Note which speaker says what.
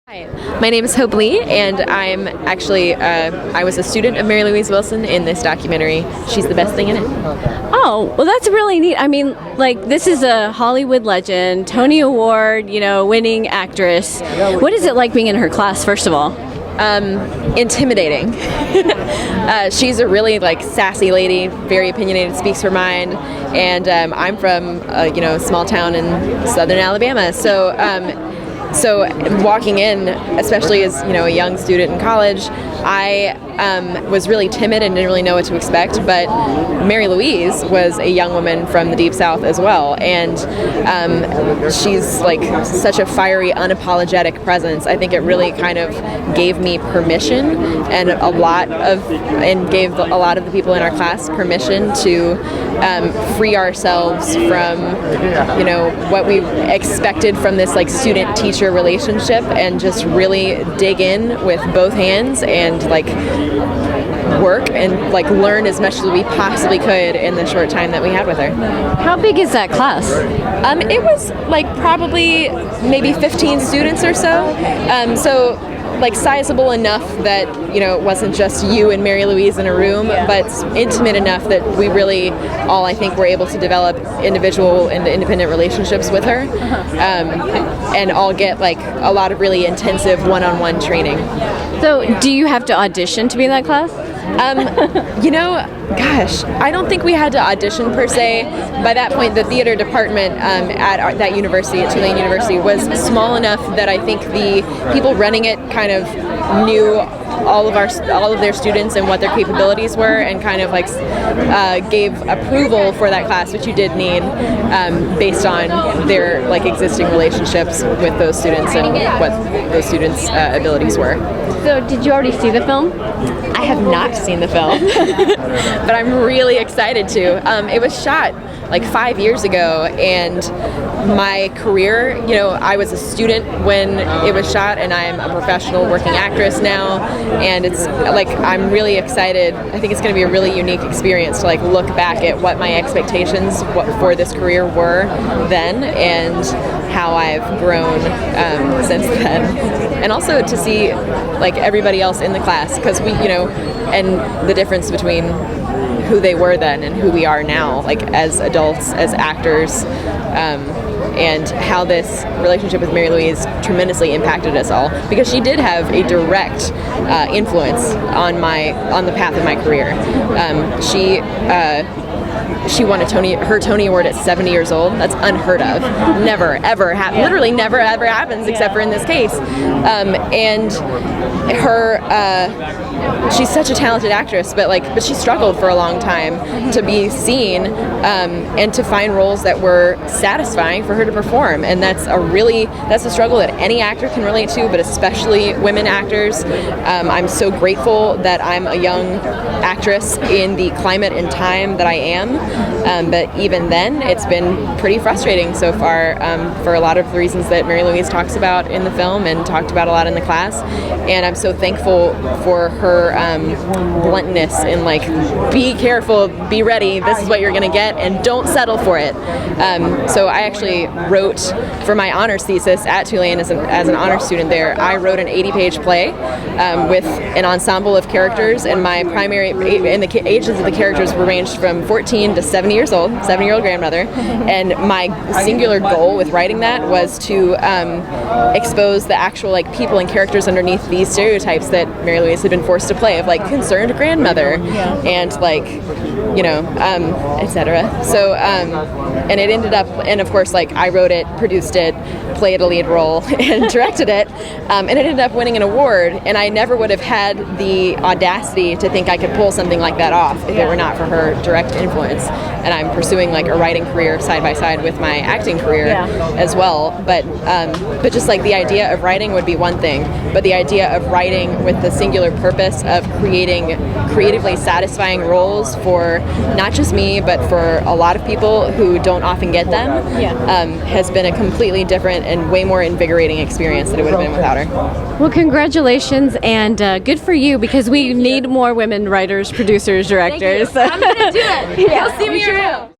Speaker 1: Hi, my name is Hope Lee, and I'm actually, I was a student of Mary Louise Wilson in this documentary. She's the best thing in it.
Speaker 2: Oh, well, that's really neat. I mean, like, this is a Hollywood legend, Tony Award, winning actress. What is it like being in her class, first of all?
Speaker 1: Intimidating. She's a really sassy lady, very opinionated, speaks her mind, and I'm from a small town in southern Alabama, so walking in, especially as a young student in college, I was really timid and didn't really know what to expect. But Mary Louise was a young woman from the Deep South as well, and she's such a fiery, unapologetic presence. I think it really kind of gave me permission, and gave a lot of the people in our class permission to free ourselves from what we expected from this student-teacher relationship, and just really dig in with both hands and work and learn as much as we possibly could in the short time that we had with her.
Speaker 2: How big is that class?
Speaker 1: It was probably maybe 15 students or so. Sizable enough that it wasn't just you and Mary Louise in a room, but intimate enough that we really all, I think, were able to develop individual and independent relationships with her, and all get a lot of really intensive one-on-one training.
Speaker 2: So, do you have to audition to be in that class?
Speaker 1: Gosh, I don't think we had to audition per se. By that point, the theater department at that university, at Tulane University, was small enough that I think the people running it kind of knew all of their students and what their capabilities were, and kind of gave approval for that class, which you did need, based on their existing relationships with those students and what those students' abilities were.
Speaker 2: So, did you already see the film?
Speaker 1: I have not seen the film, but I'm really excited to. It was shot 5 years ago, and my career, I was a student when it was shot, and I'm a professional working actress now, and it's I'm really excited. I think it's going to be a really unique experience to look back at what my expectations for this career were then, and how I've grown since then, and also to see everybody else in the class, because we, and the difference between who they were then and who we are now, as adults, as actors, and how this relationship with Mary Louise tremendously impacted us all, because she did have a direct influence on the path of my career. She won her Tony Award at 70 years old. That's unheard of. Never, ever happens. Literally never, ever happens, except for in this case. And she's such a talented actress, but she struggled for a long time to be seen, and to find roles that were satisfying for her to perform. And that's a struggle that any actor can relate to, but especially women actors. I'm so grateful that I'm a young actress in the climate and time that I am. But even then, it's been pretty frustrating so far, for a lot of the reasons that Mary Louise talks about in the film and talked about a lot in the class. And I'm so thankful for her bluntness and be careful, be ready, this is what you're going to get, and don't settle for it. So I actually wrote, for my honors thesis at Tulane as an honors student there, I wrote an 80-page play with an ensemble of characters, and my primary, and the ages of the characters were ranged from 14 to 70 years old, 70-year-old grandmother, and my singular goal with writing that was to expose the actual people and characters underneath these stereotypes that Mary Louise had been forced to play, of concerned grandmother, and etc. So and it ended up, and of course I wrote it, produced it, played a lead role, and directed it, and it ended up winning an award. And I never would have had the audacity to think I could pull something like that off if it were not for her direct influence. And I'm pursuing a writing career side by side with my acting career as well. But just the idea of writing would be one thing, but the idea of writing with the singular purpose of creating creatively satisfying roles for not just me, but for a lot of people who don't often get them, has been a completely different and way more invigorating experience than it would have been without her.
Speaker 2: Well, congratulations, and good for you, because we need more women writers, producers, directors.
Speaker 1: I'm going to do it. You'll see me around.